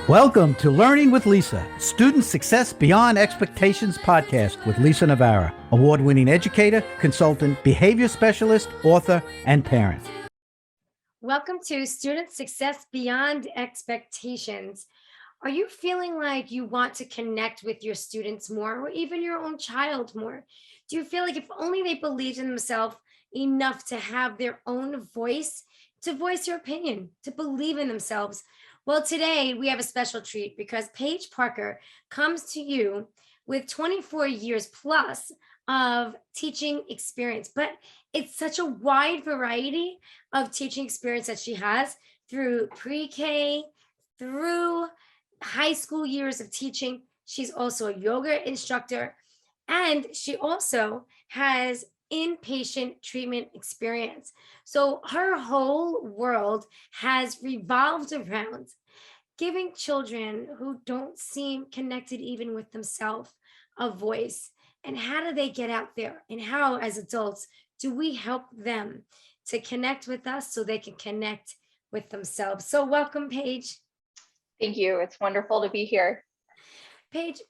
Welcome to Learning with Lisa, Student Success Beyond Expectations podcast with Lisa Navarra, award-winning educator, consultant, behavior specialist, author, and parent. Welcome to Student Success Beyond Expectations. Are you feeling like you want to connect with your students more or even your own child more? Do you feel like if only they believed in themselves enough to have their own voice, to voice their opinion, to believe in themselves? Well, today we have a special treat because Paige Parker comes to you with 24 years plus of teaching experience, but it's such a wide variety of teaching experience that she has through pre-K, through high school years of teaching. She's also a yoga instructor, and she also has inpatient treatment experience. So her whole world has revolved around giving children who don't seem connected even with themselves a voice. And how do they get out there? And how, as adults, do we help them to connect with us so they can connect with themselves? So, welcome, Paige. Thank you. It's wonderful to be here. Paige,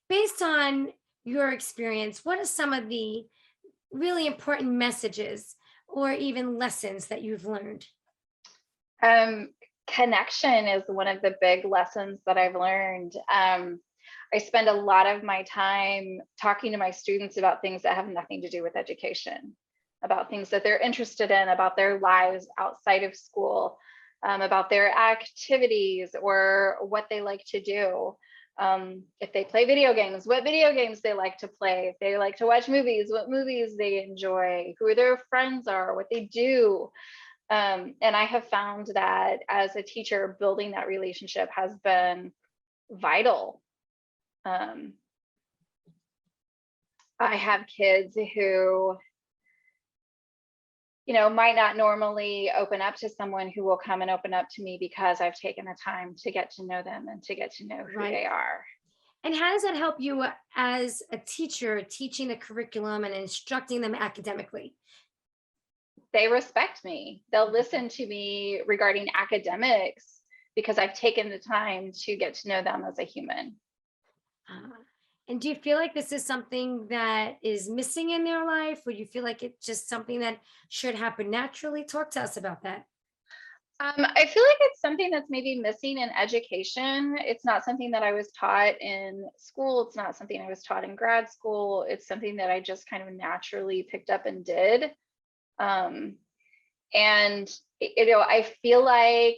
based on your experience, what are some of the really important messages or even lessons that you've learned? Connection is one of the big lessons that I've learned. I spend a lot of my time talking to my students about things that have nothing to do with education, about things that they're interested in, about their lives outside of school, about their activities or what they like to do. If they play video games, what video games they like to play. If they like to watch movies, what movies they enjoy, who their friends are, what they do. And I have found that as a teacher, building that relationship has been vital. I have kids who, might not normally open up to someone who will come and open up to me because I've taken the time to get to know them and to get to know who they are. And how does that help you as a teacher teaching the curriculum and instructing them academically? They respect me. They'll listen to me regarding academics because I've taken the time to get to know them as a human. And do you feel like this is something that is missing in their life, or do you feel like it's just something that should happen naturally? Talk to us about that. I feel like it's something that's maybe missing in education. It's not something that I was taught in school. It's not something I was taught in grad school. It's something that I just kind of naturally picked up and did. And I feel like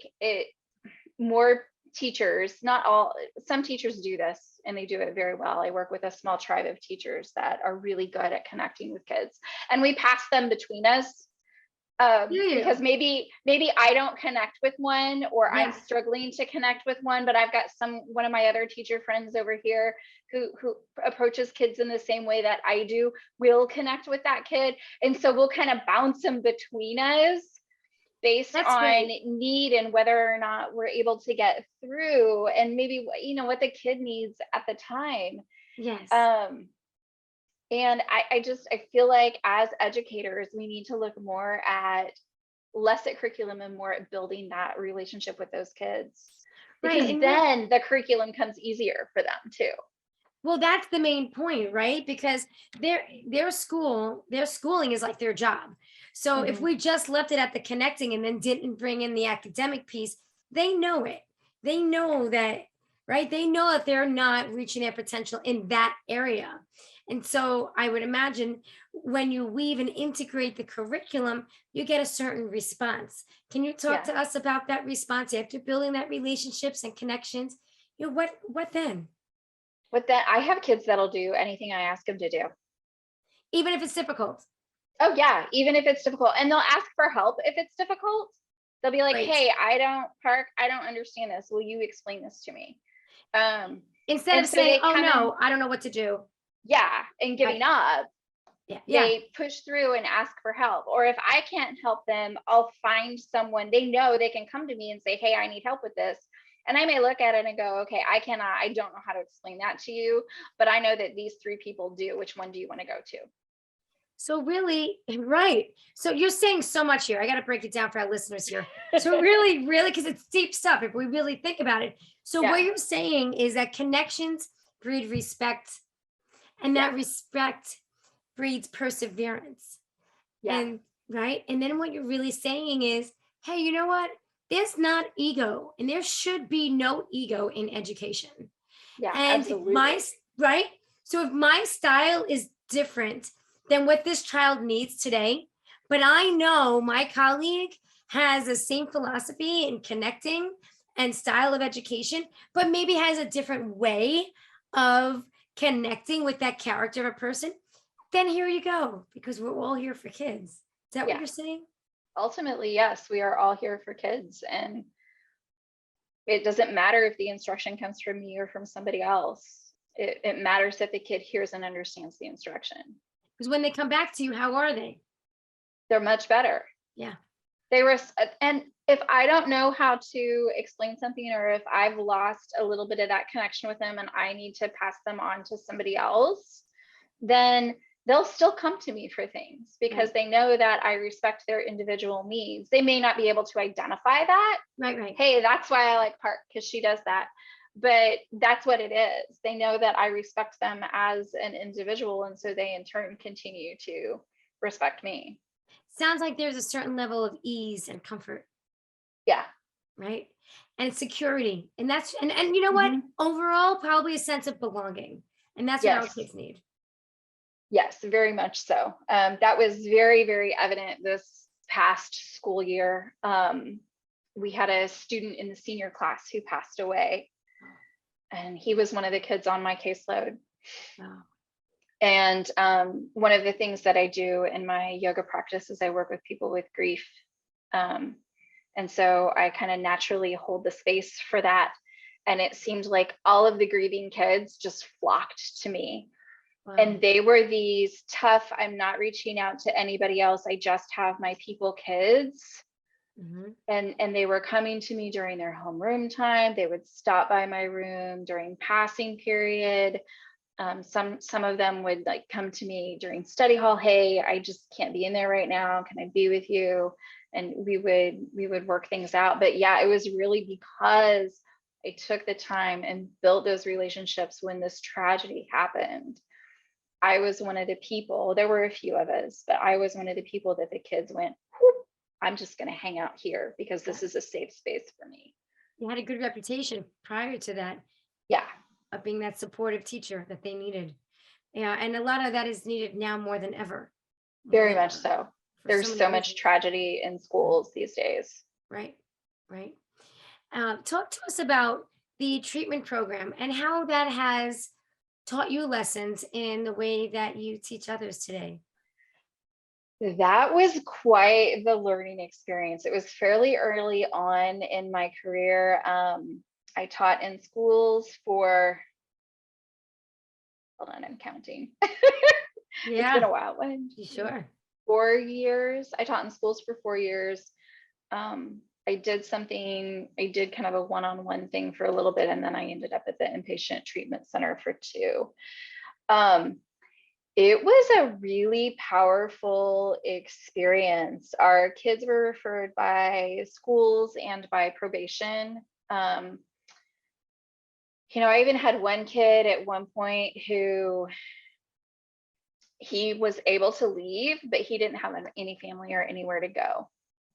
more teachers, not all, some teachers do this and they do it very well. I work with a small tribe of teachers that are really good at connecting with kids, and we pass them between us. Because maybe I don't connect with one, or I'm struggling to connect with one, but I've got one of my other teacher friends over here who approaches kids in the same way that I do, will connect with that kid. And so we'll kind of bounce them between us based on need and whether or not we're able to get through, and maybe, what the kid needs at the time. Yes. And I feel like as educators, we need to look more at less at curriculum and more at building that relationship with those kids. Because then the curriculum comes easier for them too. Well, that's the main point, right? Because their schooling is like their job. So if we just left it at the connecting and then didn't bring in the academic piece, they know it. They know that, right? They know that they're not reaching their potential in that area. And so I would imagine when you weave and integrate the curriculum, you get a certain response. Can you talk to us about that response after building that relationships and connections? What then? With that, I have kids that'll do anything I ask them to do. Even if it's difficult? Oh yeah, even if it's difficult. And they'll ask for help if it's difficult. They'll be like, hey, I don't understand this. Will you explain this to me? Instead of saying, oh no, I don't know what to do. Yeah, and giving up. They push through and ask for help. Or if I can't help them, I'll find someone they know they can come to me and say, hey, I need help with this. And I may look at it and go, okay, I don't know how to explain that to you, but I know that these three people do. Which one do you want to go to? So really, right. So you're saying so much here. I got to break it down for our listeners here. So really, really, because it's deep stuff if we really think about it. So what Yeah. you're saying is that connections breed respect, and Yeah. that respect breeds perseverance. Yeah. And right. And then what you're really saying is, hey, you know what? There's not ego, and there should be no ego in education. Yeah, And absolutely. right. So if my style is different than what this child needs today, but I know my colleague has the same philosophy in connecting and style of education, but maybe has a different way of connecting with that character of a person, then here you go, because we're all here for kids. Is that what Yeah. you're saying? Ultimately, yes, we are all here for kids, and it doesn't matter if the instruction comes from me or from somebody else. It matters that the kid hears and understands the instruction. Because when they come back to you, how are they? They're much better. Yeah. They were, and if I don't know how to explain something, or if I've lost a little bit of that connection with them and I need to pass them on to somebody else, then they'll still come to me for things because Right. they know that I respect their individual needs. They may not be able to identify that. Right. Hey, that's why I like Park, because she does that. But that's what it is. They know that I respect them as an individual. And so they in turn continue to respect me. Sounds like there's a certain level of ease and comfort, Yeah. right? And security. And that's and you know what? Mhm. Overall, probably a sense of belonging. And that's what our Yes. kids need. Yes, very much so. That was very, very evident this past school year. We had a student in the senior class who passed away, and he was one of the kids on my caseload. Wow. And one of the things that I do in my yoga practice is I work with people with grief. And so I kind of naturally hold the space for that. And it seemed like all of the grieving kids just flocked to me. Wow. And they were these tough, I'm not reaching out to anybody else, I just have my people kids. Mhm. And they were coming to me during their homeroom time. They would stop by my room during passing period. Some of them would like come to me during study hall. Hey, I just can't be in there right now. Can I be with you? And we would work things out. But yeah, it was really because I took the time and built those relationships when this tragedy happened. I was one of the people, there were a few of us, but I was one of the people that the kids went, I'm just going to hang out here because this is a safe space for me. You had a good reputation prior to that Yeah, of being that supportive teacher that they needed. Yeah, and a lot of that is needed now more than ever. More very than much ever, so. for There's so many so much reasons. tragedy in schools these days. Right. Right. Talk to us about the treatment program and how that has taught you lessons in the way that you teach others today. That was quite the learning experience. It was fairly early on in my career. I taught in schools for, hold on, I'm counting. It's been Yeah, a while. sure. 4 years. I taught in schools for 4 years. I did kind of a one-on-one thing for a little bit, and then I ended up at the inpatient treatment center for 2. It was a really powerful experience. Our kids were referred by schools and by probation. I even had one kid at one point who he was able to leave, but he didn't have any family or anywhere to go.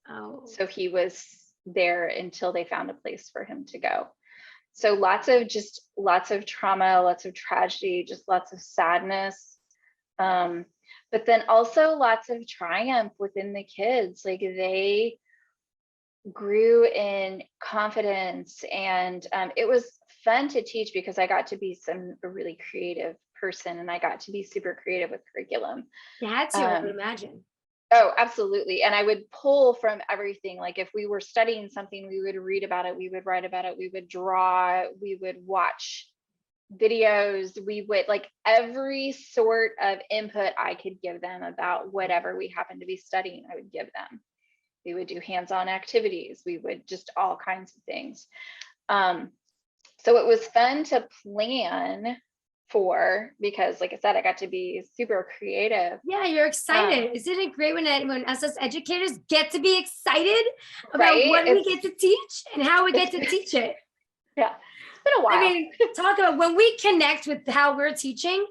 Oh, So he was there until they found a place for him to go. So lots of trauma, lots of tragedy, just lots of sadness. But then also lots of triumph within the kids. Like they grew in confidence, and it was fun to teach because I got to be a really creative person, and I got to be super creative with curriculum. you had to, I would imagine. Oh, absolutely. And I would pull from everything. Like if we were studying something, we would read about it, we would write about it, we would draw, we would watch videos, we would like every sort of input I could give them about whatever we happened to be studying, I would give them. We would do hands-on activities, we would just all kinds of things. So it was fun to plan for, because like I said, I got to be super creative. Yeah, you're excited. Isn't it great when us as educators get to be excited about Right? what we get to teach and how we get to teach it? Yeah, it's been a while. I mean, talk about when we connect with how we're teaching,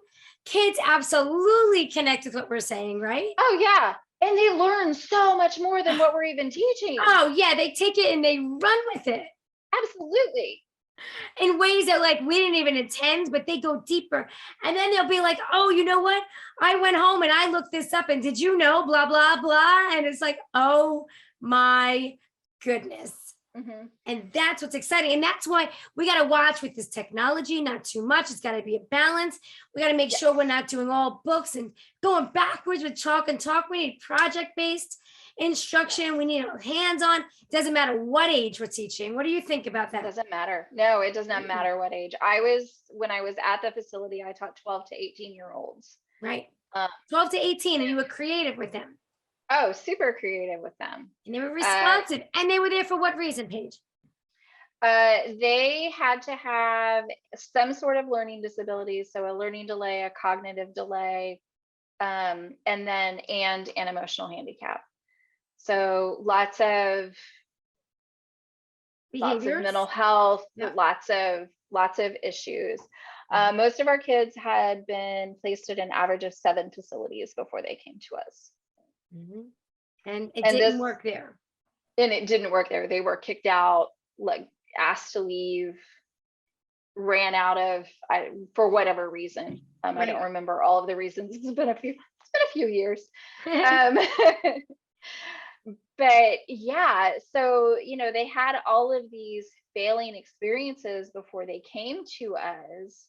kids absolutely connect with what we're saying, right? Oh yeah. And they learn so much more than what we're even teaching. Oh yeah, they take it and they run with it Absolutely. in ways that like we didn't even intend, but they go deeper. And then they'll be like, oh, you know what? I went home and I looked this up and did you know, blah, blah, blah. And it's like, oh my goodness. Mm-hmm. And that's what's exciting. And that's why we got to watch with this technology, not too much. It's got to be a balance. We got to make sure we're not doing all books and going backwards with chalk and talk. We need project-based instruction. We need hands-on. Doesn't matter what age we're teaching. What do you think about that? Doesn't matter. No, it does not matter what age. When I was at the facility, I taught 12 to 18-year-olds. Right. 12 to 18, and you were creative with them. Oh, super creative with them. And they were responsive. And they were there for what reason, Paige? They had to have some sort of learning disability. So a learning delay, a cognitive delay, and an emotional handicap. So lots of mental health, lots of issues. Most of our kids had been placed at an average of 7 facilities before they came to us. Mm-hmm. And it didn't work there. And it didn't work there. They were kicked out, like asked to leave, ran out of, for whatever reason. Right. I don't remember all of the reasons. It's been a few years. But yeah, so, they had all of these failing experiences before they came to us.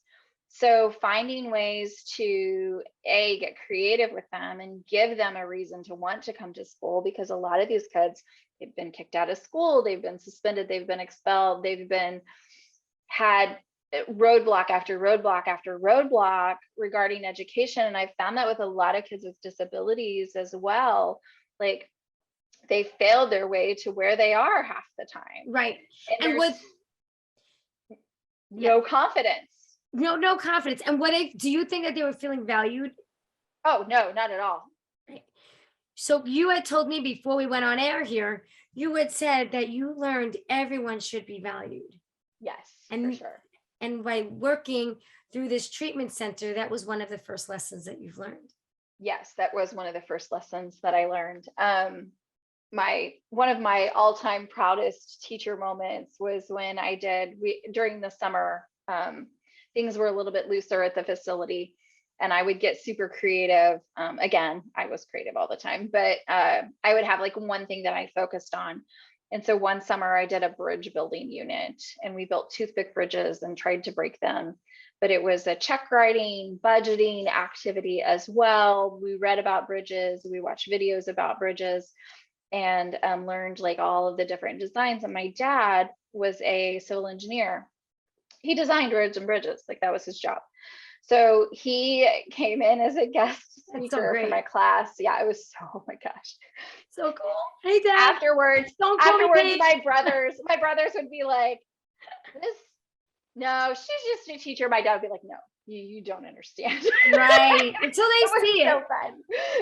So finding ways to get creative with them and give them a reason to want to come to school, because a lot of these kids, they've been kicked out of school, they've been suspended, they've been expelled, they've had roadblock after roadblock after roadblock regarding education. And I found that with a lot of kids with disabilities as well. Like they failed their way to where they are half the time. Right. And with no confidence. No confidence. And do you think that they were feeling valued? Oh, no, not at all. Right. So you had told me before we went on air here, you had said that you learned everyone should be valued. Yes, for sure. And by working through this treatment center, that was one of the first lessons that you've learned. Yes, that was one of the first lessons that I learned. One of my all-time proudest teacher moments was when during the summer, things were a little bit looser at the facility, and I would get super creative. Again, I was creative all the time, but I would have like one thing that I focused on. And so one summer I did a bridge building unit, and we built toothpick bridges and tried to break them. But it was a check writing, budgeting activity as well. We read about bridges, we watched videos about bridges, and learned like all of the different designs. And my dad was a civil engineer. He designed roads and bridges, like that was his job. So he came in as a guest speaker for my class. Yeah, it was oh my gosh, so cool. Hey, Dad. Afterwards, my brothers would be like, no, she's just a teacher. My dad would be like, no, you don't understand. Right. Until they see it. So fun.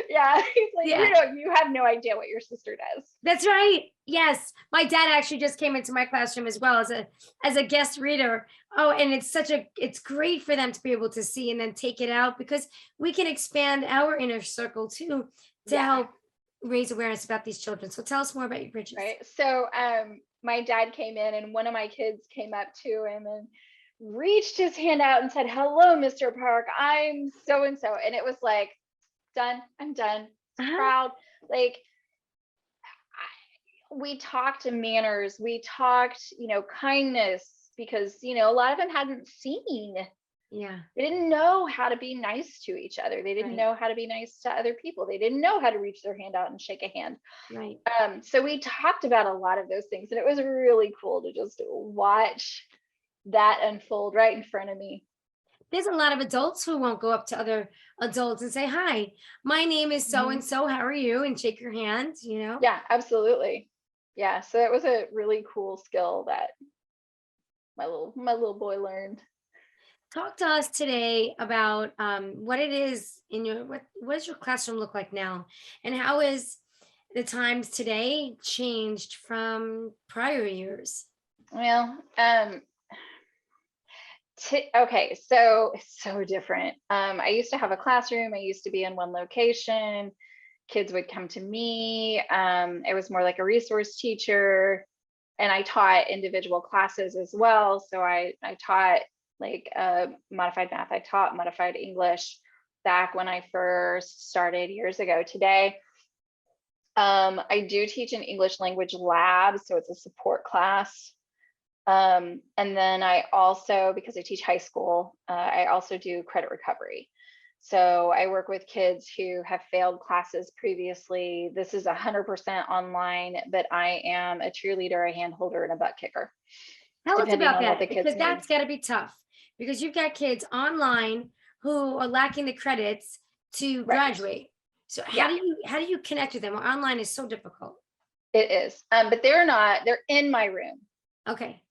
Yeah. He's like, you have no idea what your sister does. That's right. Yes. My dad actually just came into my classroom as well as a guest reader. Oh, and it's great for them to be able to see and then take it out, because we can expand our inner circle too to help raise awareness about these children. So tell us more about your bridges. Right. So my dad came in, and one of my kids came up to him and reached his hand out and said, "Hello, Mr. Park. I'm so-and-so." And it was like, done. I'm done. Proud. Like we talked manners. We talked, kindness, because, a lot of them hadn't seen. Yeah. They didn't know how to be nice to each other. They didn't know how to be nice to other people. They didn't know how to reach their hand out and shake a hand. Right. So we talked about a lot of those things, and it was really cool to just watch that unfold right in front of me. There's a lot of adults who won't go up to other adults and say, "Hi, my name is so-and-so. How are you?" and shake your hand, Yeah, absolutely. Yeah. So that was a really cool skill that my little boy learned. Talk to us today about what it is in your what does your classroom look like now, and how is the times today changed from prior years? Well, okay, so it's so different. I used to have a classroom. I used to be in one location. Kids would come to me. It was more like a resource teacher, and I taught individual classes as well. So I taught like modified math. I taught modified English back when I first started years ago. Today, I do teach an English language lab, so it's a support class. And then I also, because I teach high school, I also do credit recovery. So I work with kids who have failed classes previously. This is 100% online, but I am a cheerleader, a hand holder, and a butt kicker, Tell us depending about on what that, the kids because need. that's got to be tough, because you've got kids online who are lacking the credits to Right. graduate. So Yeah, how do you connect with them? Online is so difficult. it is. But they're in my room. Okay.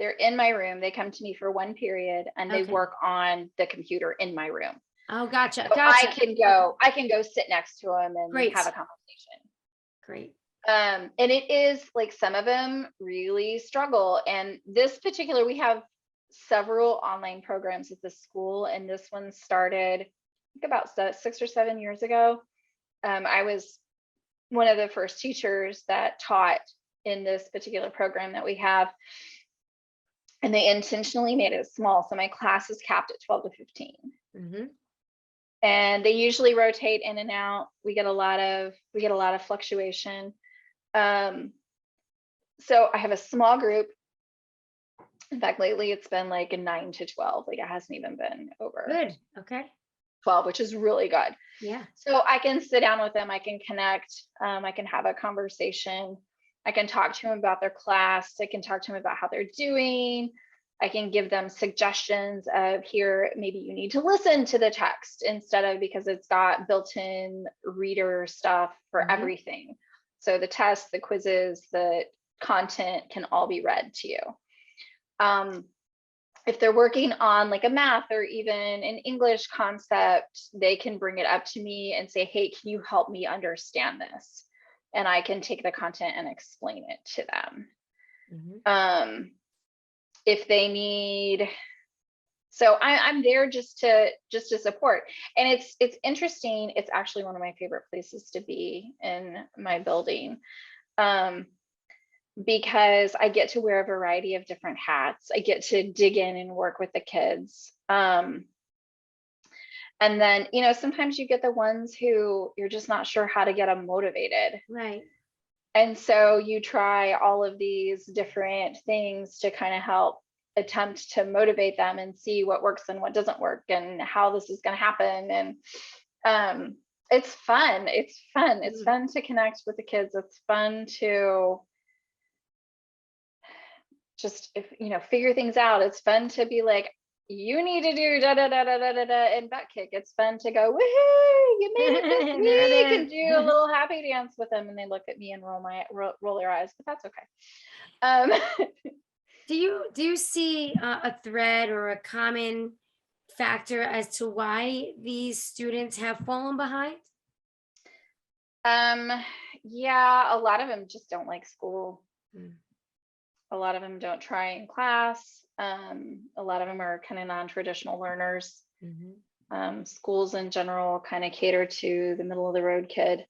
They're in my room. They come to me for one period and they Okay. work on the computer in my room. Oh, gotcha. So Gotcha. I can go sit next to them and Great. have a conversation. Great. And it is like some of them really struggle. And this particular, we have several online programs at the school, and this one started, I think, about 6 or 7 years ago. I was one of the first teachers that taught in this particular program that we have. And they intentionally made it small. So my class is capped at 12 to 15. Mm-hmm. And they usually rotate in and out. We get a lot of fluctuation. So I have a small group. In fact, lately it's been like a 9 to 12. Like, it hasn't even been over Good. Okay. 12, which is really good. Yeah. So I can sit down with them. I can connect. I can have a conversation. I can talk to them about their class. I can talk to them about how they're doing. I can give them suggestions of, here, maybe you need to listen to the text instead of, because it's got built-in reader stuff for Mhm. everything. So the tests, the quizzes, the content can all be read to you. If they're working on like a math or even an English concept, they can bring it up to me and say, hey, can you help me understand this? And I can take the content and explain it to them. Mhm. If they need, so I'm there just to support. And it's interesting. It's actually one of my favorite places to be in my building. Because I get to wear a variety of different hats. I get to dig in and work with the kids. And then, sometimes you get the ones who you're just not sure how to get them motivated. Right. And so you try all of these different things to kind of help attempt to motivate them and see what works and what doesn't work and how this is going to happen. And it's fun. It's fun. It's fun to connect with the kids. It's fun to just, figure things out. It's fun to be like, you need to do da da da da da da da and butt kick. It's fun to go, woohoo, you made it this There it week, and is. do a little happy dance with them, and they look at me and roll their eyes, but that's okay. Do you see a thread or a common factor as to why these students have fallen behind? Yeah, a lot of them just don't like school. Mm. A lot of them don't try in class. A lot of them are kind of non-traditional learners. Mhm. Schools in general kind of cater to the middle of the road kid,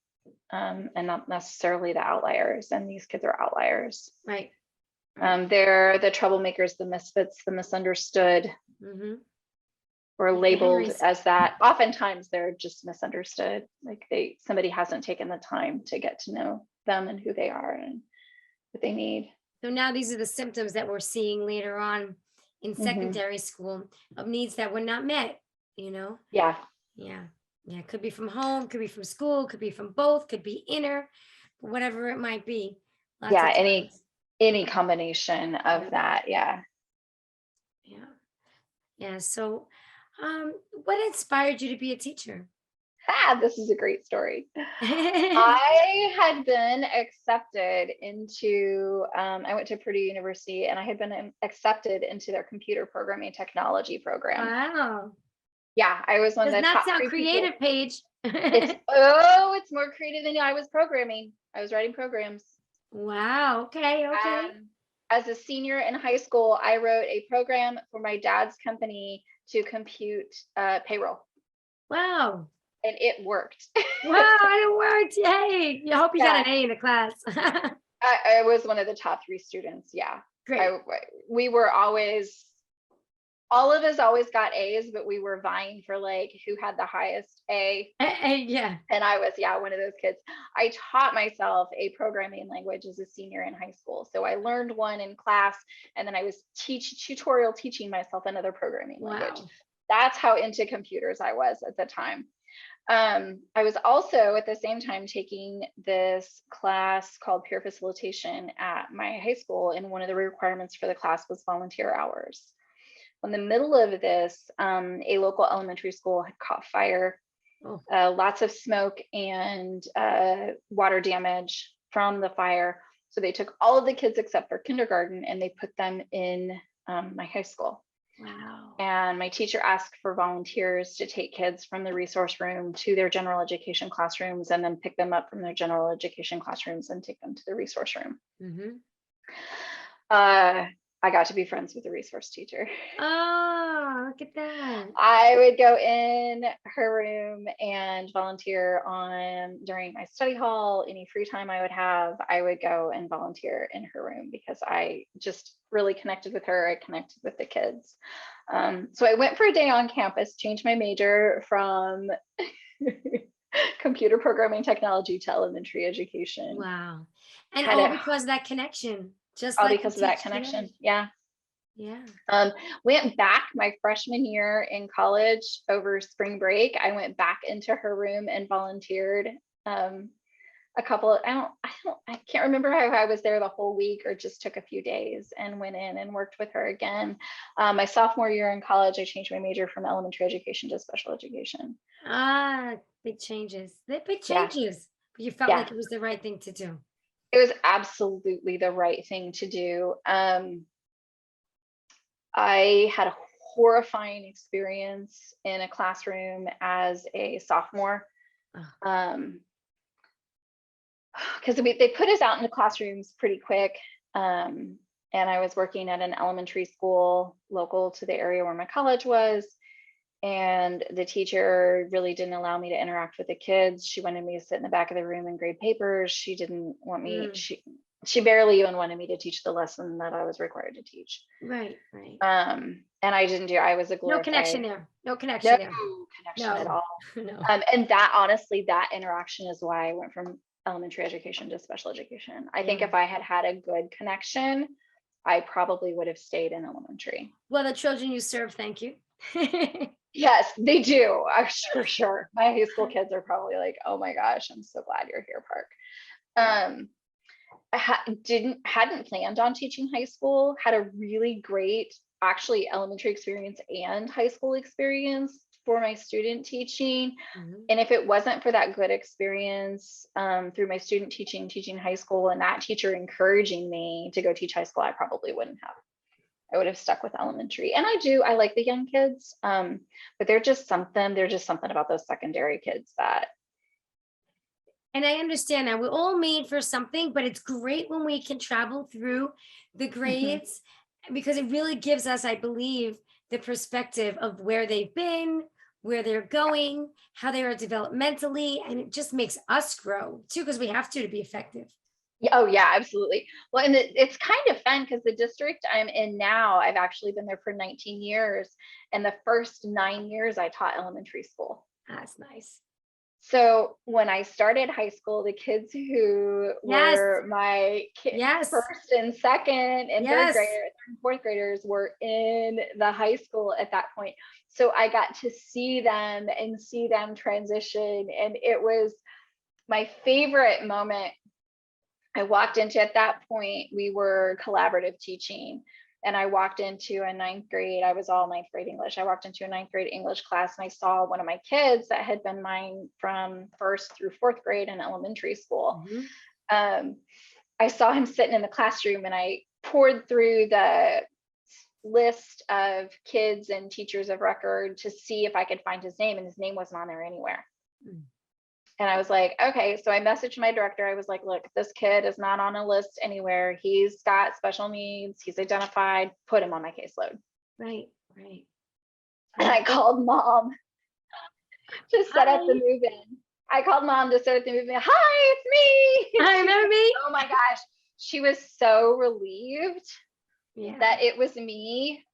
and not necessarily the outliers. And these kids are outliers. Right. They're the troublemakers, the misfits, the misunderstood, Mhm. or labeled Henry's- as that. Oftentimes they're just misunderstood. Like somebody hasn't taken the time to get to know them and who they are and what they need. So now these are the symptoms that we're seeing later on in Mhm. secondary school of needs that were not met, Yeah. Yeah. Yeah. Could be from home, could be from school, could be from both, could be inner, whatever it might be. Lots Yeah. of times. Any combination of Yeah. that. Yeah. Yeah. Yeah. So what inspired you to be a teacher? This is a great story. I had been accepted into, I went to Purdue University, and I had been accepted into their computer programming technology program. Wow. Yeah, I was one of Does the not top sound 3 people. creative, Paige. It's more creative than I was programming. I was writing programs. Wow. Okay. As a senior in high school, I wrote a program for my dad's company to compute payroll, Wow. and it worked. Wow, it worked. Yay. I hope you got Yeah, an A in the class. I was one of the top 3 students. Yeah. Great. We were always, all of us always got A's, but we were vying for like who had the highest A. Yeah. And I was, one of those kids. I taught myself a programming language as a senior in high school. So I learned one in class, and then I was tutorial teaching myself another programming language. Wow. That's how into computers I was at the time. I was also at the same time taking this class called peer facilitation at my high school, and one of the requirements for the class was volunteer hours. In the middle of this, a local elementary school had caught fire. Oh. Lots of smoke and water damage from the fire. So they took all of the kids except for kindergarten, and they put them in my high school. Wow. And my teacher asked for volunteers to take kids from the resource room to their general education classrooms, and then pick them up from their general education classrooms and take them to the resource room. I got to be friends with the resource teacher. Oh, look at that. I would go in her room and volunteer during my study hall. Any free time I would have, I would go and volunteer in her room, because I just really connected with her. I connected with the kids. So I went for a day on campus, changed my major from computer programming technology to elementary education. Wow. And all because of that connection. Just all because of that connection. Yeah. Yeah. Went back my freshman year in college over spring break. I went back into her room and volunteered a couple of, I can't remember how I was there the whole week or just took a few days, and went in and worked with her again. My sophomore year in college, I changed my major from elementary education to special education. Big changes. Big changes. But you felt like it was the right thing to do. It was absolutely the right thing to do. I had a horrifying experience in a classroom as a sophomore. Because they put us out into classrooms pretty quick. And I was working at an elementary school local to the area where my college was. And the teacher really didn't allow me to interact with the kids. She wanted me to sit in the back of the room and grade papers. She didn't want me, she barely even wanted me to teach the lesson that I was required to teach. Right. And I didn't do, I was a glorified. No connection there. No connection at all. No. And that, honestly, that interaction is why I went from elementary education to special education. I think if I had had a good connection, I probably would have stayed in elementary. Well, the children you serve, thank you. Yes, they do. For sure. My high school kids are probably like, oh my gosh, I'm so glad you're here, Park. I hadn't planned on teaching high school, had a really great, actually, elementary experience and high school experience for my student teaching. And if it wasn't for that good experience through my student teaching high school, and that teacher encouraging me to go teach high school, I probably wouldn't have. I would have stuck with elementary. And I like the young kids, but there's just something about those secondary kids that. And I understand that we're all made for something, but it's great when we can travel through the grades, because it really gives us, I believe, the perspective of where they've been, where they're going, how they are developmentally, and it just makes us grow too, because we have to be effective. Oh yeah, absolutely. Well, and it's kind of fun because the district I'm in now, I've actually been there for 19 years. And the first 9 years I taught elementary school. That's nice. So when I started high school, the kids who were my first and second and third and fourth graders were in the high school at that point. So I got to see them and see them transition. And it was my favorite moment. I walked into, at that point, we were collaborative teaching. And I walked into a ninth grade, I was all ninth grade English. I walked into a ninth grade English class and I saw one of my kids that had been mine from first through fourth grade in elementary school. I saw him sitting in the classroom and I poured through the list of kids and teachers of record to see if I could find his name, and his name wasn't on there anywhere. And I was like, okay, so I messaged my director. I was like, look, this kid is not on a list anywhere. He's got special needs. He's identified. Put him on my caseload. Right. And I called mom to set up the move-in. I called mom to set up the move-in. Hi, it's me. Hi, remember me? Oh my gosh. She was so relieved Yeah. that it was me,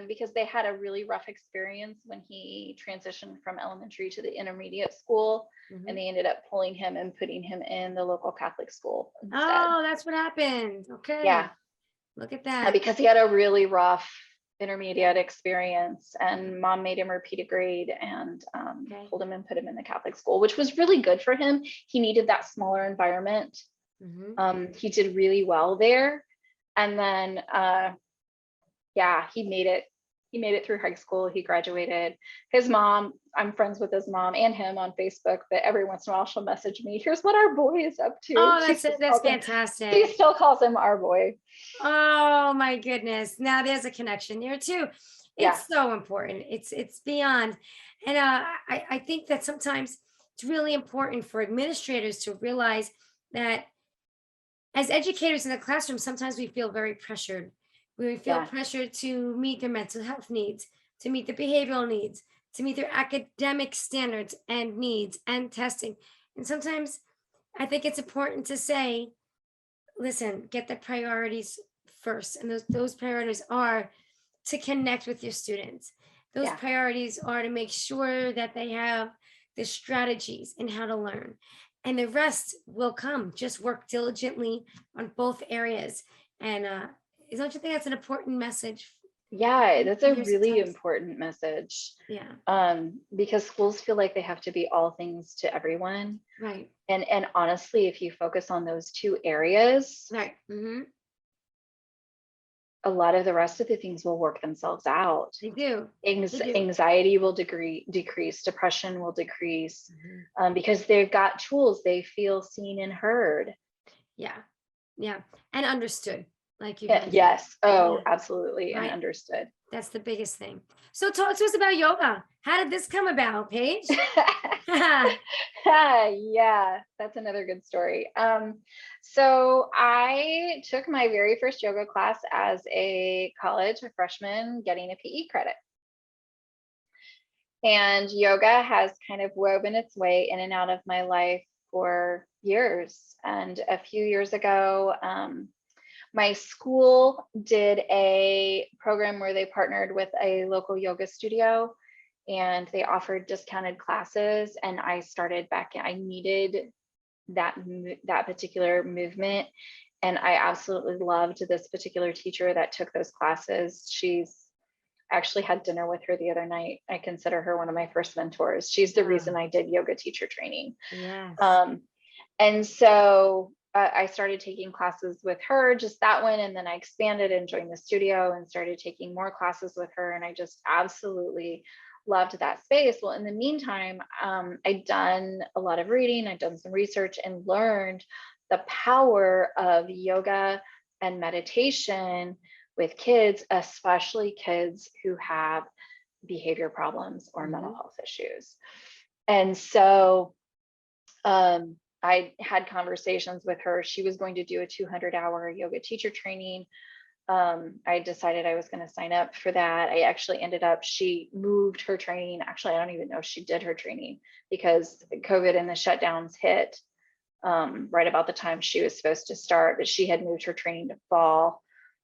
because they had a really rough experience when he transitioned from elementary to the intermediate school, and they ended up pulling him and putting him in the local Catholic school instead. Oh, that's what happened. Okay. Yeah. Look at that. Because he had a really rough intermediate experience, and mom made him repeat a grade and pulled him and put him in the Catholic school, which was really good for him. He needed that smaller environment. He did really well there. And then, he made it through high school. He graduated. His mom, I'm friends with his mom and him on Facebook, but every once in a while she'll message me, here's what our boy is up to. Oh, that's fantastic. He still calls him our boy. Oh my goodness. Now there's a connection there too. It's so important. It's beyond. And I think that sometimes it's really important for administrators to realize that as educators in the classroom, sometimes we feel very pressured. We feel pressured to meet their mental health needs, to meet their behavioral needs, to meet their academic standards and needs and testing. And sometimes I think it's important to say, listen, get the priorities first. And those priorities are to connect with your students. Those priorities are to make sure that they have the strategies in how to learn. And the rest will come. Just work diligently on both areas. And don't you think that's an important message? Yeah, that's a really important message. Yeah. Because schools feel like they have to be all things to everyone. Right. And honestly, if you focus on those two areas, right. A lot of the rest of the things will work themselves out. They do. Anxiety will decrease, depression will decrease, because they've got tools. They feel seen and heard. Yeah. And understood. Like you. Yes. Oh, absolutely. Right. And understood. That's the biggest thing. So talk to us about yoga. How did this come about, Paige? Yeah, that's another good story. So I took my very first yoga class as a college freshman getting a PE credit. And yoga has kind of woven its way in and out of my life for years. And a few years ago, my school did a program where they partnered with a local yoga studio, and they offered discounted classes. And I started back. I needed that particular movement, and I absolutely loved this particular teacher that took those classes. She's actually had dinner with her the other night. I consider her one of my first mentors. She's the reason I did yoga teacher training. Yes. And so I started taking classes with her, just that one. And then I expanded and joined the studio and started taking more classes with her. And I just absolutely loved that space. Well, in the meantime, I'd done a lot of reading, I'd done some research and learned the power of yoga and meditation with kids, especially kids who have behavior problems or mental health issues. And so I had conversations with her. She was going to do a 200-hour yoga teacher training. I decided I was going to sign up for that. I actually ended up, she moved her training. Actually, I don't even know if she did her training because COVID and the shutdowns hit right about the time she was supposed to start, but she had moved her training to fall,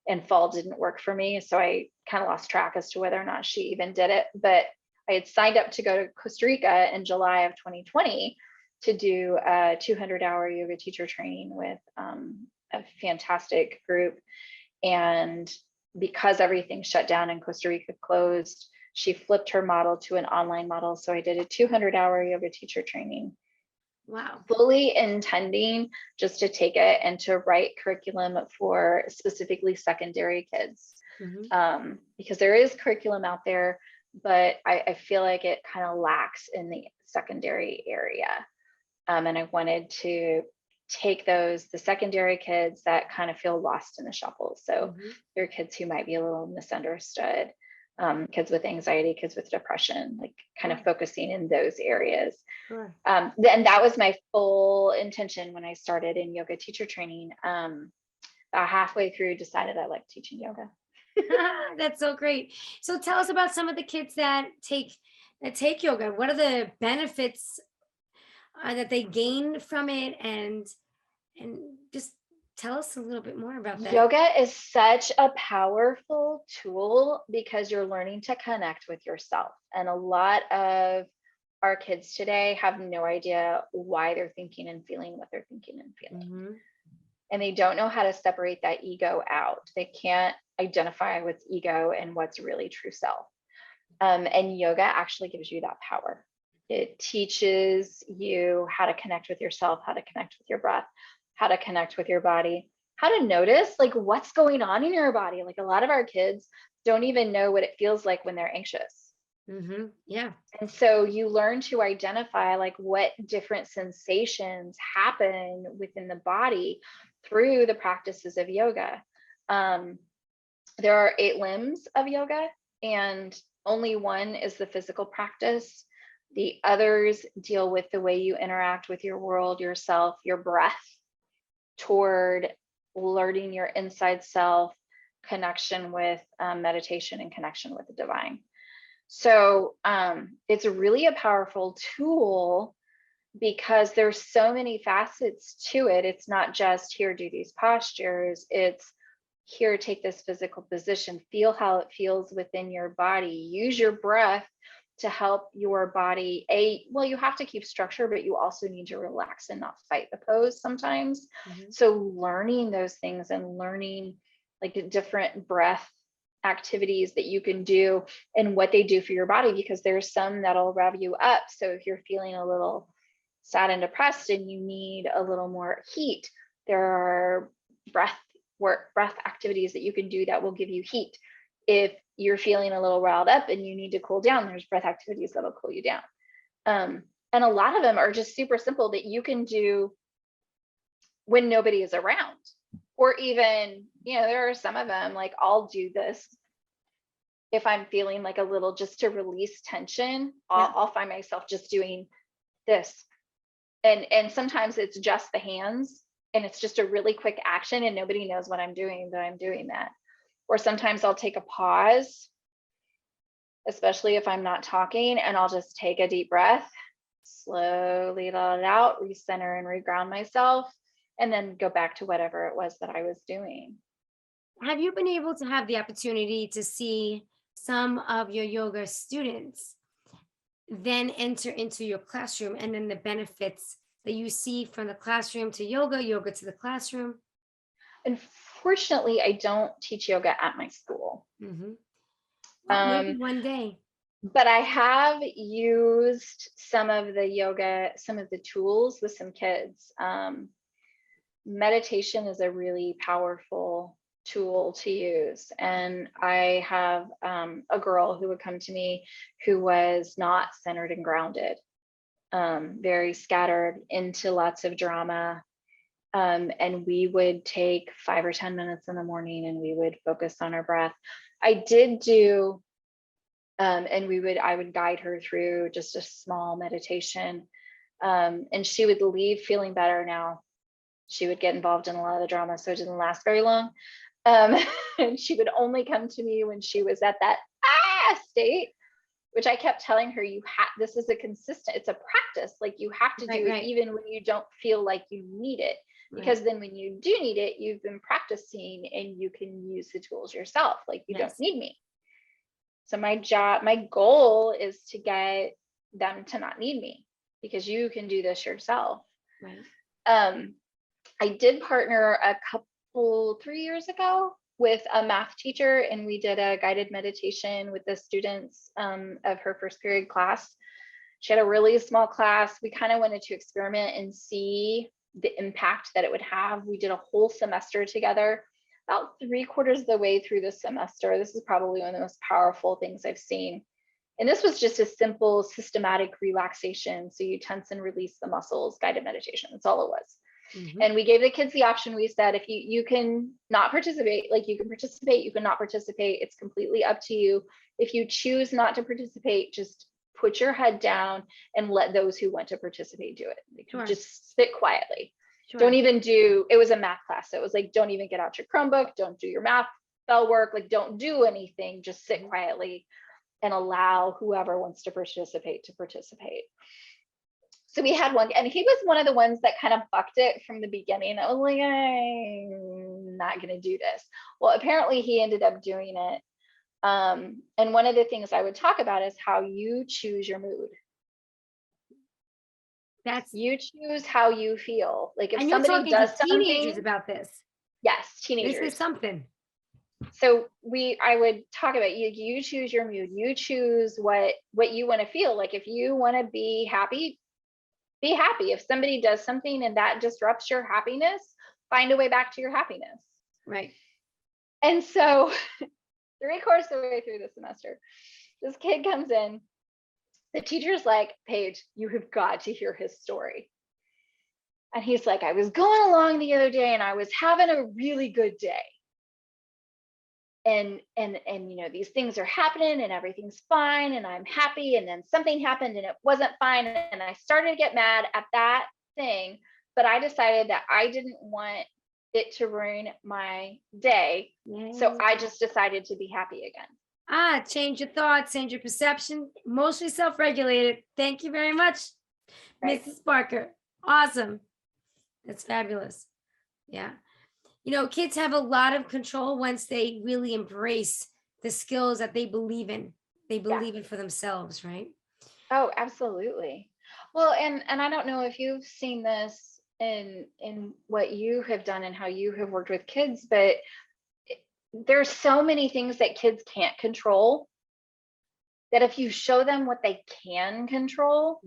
and fall didn't work for me. So I kind of lost track as to whether or not she even did it. But I had signed up to go to Costa Rica in July of 2020 to do a 200-hour yoga teacher training with a fantastic group. And because everything shut down and Costa Rica closed, she flipped her model to an online model. So I did a 200-hour yoga teacher training. Wow. Fully intending just to take it and to write curriculum for specifically secondary kids. because there is curriculum out there, but I feel like it kind of lacks in the secondary area. And I wanted to take the secondary kids that kind of feel lost in the shuffle. So there are kids who might be a little misunderstood, kids with anxiety, kids with depression, like kind of focusing in those areas. Sure. And that was my full intention when I started in yoga teacher training. About halfway through, decided I liked teaching yoga. That's so great. So tell us about some of the kids that take yoga. What are the benefits that they gain from it, and just tell us a little bit more about that. Yoga is such a powerful tool because you're learning to connect with yourself. And a lot of our kids today have no idea why they're thinking and feeling what they're thinking and feeling. And they don't know how to separate that ego out. They can't identify what's ego and what's really true self. And yoga actually gives you that power. It teaches you how to connect with yourself, how to connect with your breath, how to connect with your body, how to notice like what's going on in your body. Like a lot of our kids don't even know what it feels like when they're anxious. Yeah. And so you learn to identify like what different sensations happen within the body through the practices of yoga. There are 8 limbs of yoga, and only one is the physical practice. The others deal with the way you interact with your world, yourself, your breath, toward learning your inside self, connection with meditation, and connection with the divine. So it's really a powerful tool because there's so many facets to it. It's not just here, do these postures. It's here, take this physical position, feel how it feels within your body, use your breath to help your body. Well, you have to keep structure, but you also need to relax and not fight the pose sometimes. So learning those things and learning like different breath activities that you can do and what they do for your body, because there's some that'll rev you up. So if you're feeling a little sad and depressed and you need a little more heat, there are breath activities that you can do that will give you heat. If you're feeling a little riled up and you need to cool down, there's breath activities that'll cool you down. And a lot of them are just super simple that you can do when nobody is around. Or even, there are some of them, like I'll do this if I'm feeling like a little, just to release tension, I'll find myself just doing this. And sometimes it's just the hands and it's just a really quick action and nobody knows what I'm doing, but I'm doing that. Or sometimes I'll take a pause, especially if I'm not talking, and I'll just take a deep breath, slowly let it out, recenter and reground myself, and then go back to whatever it was that I was doing. Have you been able to have the opportunity to see some of your yoga students then enter into your classroom, and then the benefits that you see from the classroom to yoga to the classroom? Unfortunately, I don't teach yoga at my school. Well, maybe one day. But I have used some of the tools with some kids. Meditation is a really powerful tool to use. And I have a girl who would come to me who was not centered and grounded, very scattered, into lots of drama. And we would take 5 or 10 minutes in the morning and we would focus on our breath. I did do, and I would guide her through just a small meditation. And she would leave feeling better. Now she would get involved in a lot of the drama, so it didn't last very long. And she would only come to me when she was at that state, which I kept telling her, this is it's a practice. Like you have to do it even when you don't feel like you need it, because then when you do need it, you've been practicing and you can use the tools yourself. Like you don't need me. So my goal is to get them to not need me, because you can do this yourself. I did partner 3 years ago with a math teacher, and we did a guided meditation with the students of her first period class. She had a really small class. We kind of wanted to experiment and see the impact that it would have. We did a whole semester together. about 3/4 of the way through the semester, this is probably one of the most powerful things I've seen. And this was just a simple systematic relaxation. So you tense and release the muscles, guided meditation. That's all it was. And we gave the kids the option. We said, if you can not participate, like you can participate, you can not participate. It's completely up to you. If you choose not to participate, just put your head down and let those who want to participate do it. Sure. Just sit quietly. Sure. Don't even do, it was a math class. So it was like, don't even get out your Chromebook. Don't do your math spell work. Like, don't do anything. Just sit quietly and allow whoever wants to participate to participate. So we had one, and he was one of the ones that kind of bucked it from the beginning. I was like, I'm not going to do this. Well, apparently he ended up doing it. And one of the things I would talk about is how you choose your mood. You choose how you feel. Like if and somebody does something, teenagers about this. Yes, teenagers. This is something. So I would talk about you choose your mood. You choose what you want to feel. Like if you want to be happy, be happy. If somebody does something and that disrupts your happiness, find a way back to your happiness. Right. And so 3/4 of the way through the semester, this kid comes in. The teacher's like, Paige, you have got to hear his story. And he's like, I was going along the other day and I was having a really good day. And you know, these things are happening and everything's fine and I'm happy, and then something happened and it wasn't fine, and I started to get mad at that thing, but I decided that I didn't want it to ruin my day. So I just decided to be happy again. Change your thoughts, change your perception, emotionally self-regulated. Thank you very much, right. Mrs. Parker. Awesome. That's fabulous. Yeah. You know, kids have a lot of control once they really embrace the skills that they believe in. They believe in for themselves, right? Oh, absolutely. Well, and I don't know if you've seen this in what you have done and how you have worked with kids, but there's so many things that kids can't control that if you show them what they can control,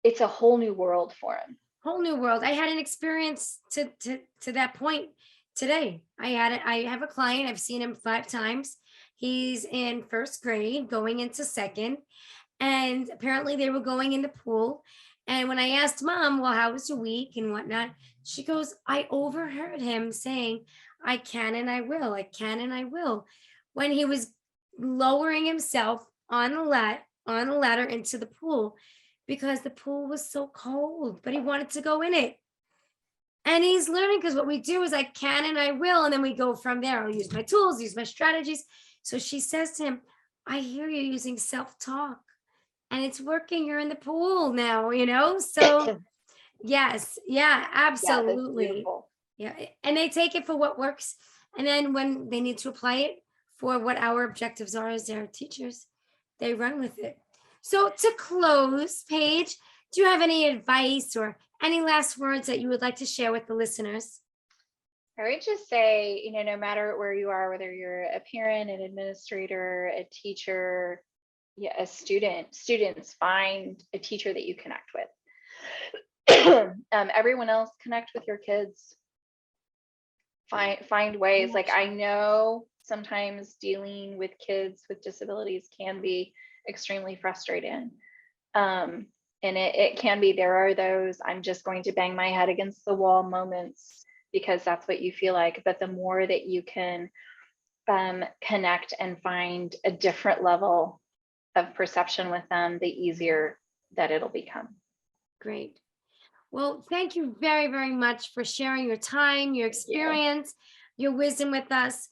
it's a whole new world for them. Whole new world. I had an experience to that point today. I have a client. I've seen him 5 times. He's in 1st grade, going into 2nd, and apparently they were going in the pool. And when I asked Mom, well, how was your week and whatnot, she goes, I overheard him saying, I can and I will. I can and I will. When he was lowering himself on a ladder into the pool, because the pool was so cold, but he wanted to go in it. And he's learning, because what we do is I can and I will, and then we go from there. I'll use my tools, use my strategies. So she says to him, I hear you using self-talk and it's working. You're in the pool now, you know? So yes, yeah, absolutely. Yeah. And they take it for what works. And then when they need to apply it for what our objectives are as their teachers, they run with it. So to close, Paige, do you have any advice or any last words that you would like to share with the listeners? I would just say, you know, no matter where you are, whether you're a parent, an administrator, a teacher, a students, find a teacher that you connect with. Everyone else, connect with your kids. Find ways. Like, I know sometimes dealing with kids with disabilities can be extremely frustrating. And it can be, there are those I'm just going to bang my head against the wall moments, because that's what you feel like. But the more that you can connect and find a different level of perception with them, the easier that it'll become. Great. Well, thank you very, very much for sharing your time, your experience, your wisdom with us.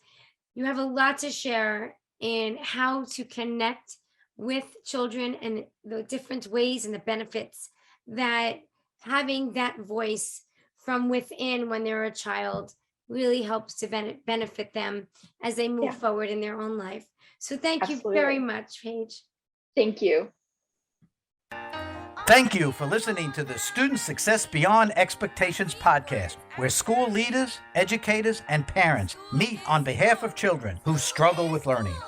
You have a lot to share in how to connect with children and the different ways and the benefits that having that voice from within when they're a child really helps to benefit them as they move forward in their own life. So thank you very much, Paige. Thank you. Thank you for listening to the Student Success Beyond Expectations podcast, where school leaders, educators, and parents meet on behalf of children who struggle with learning.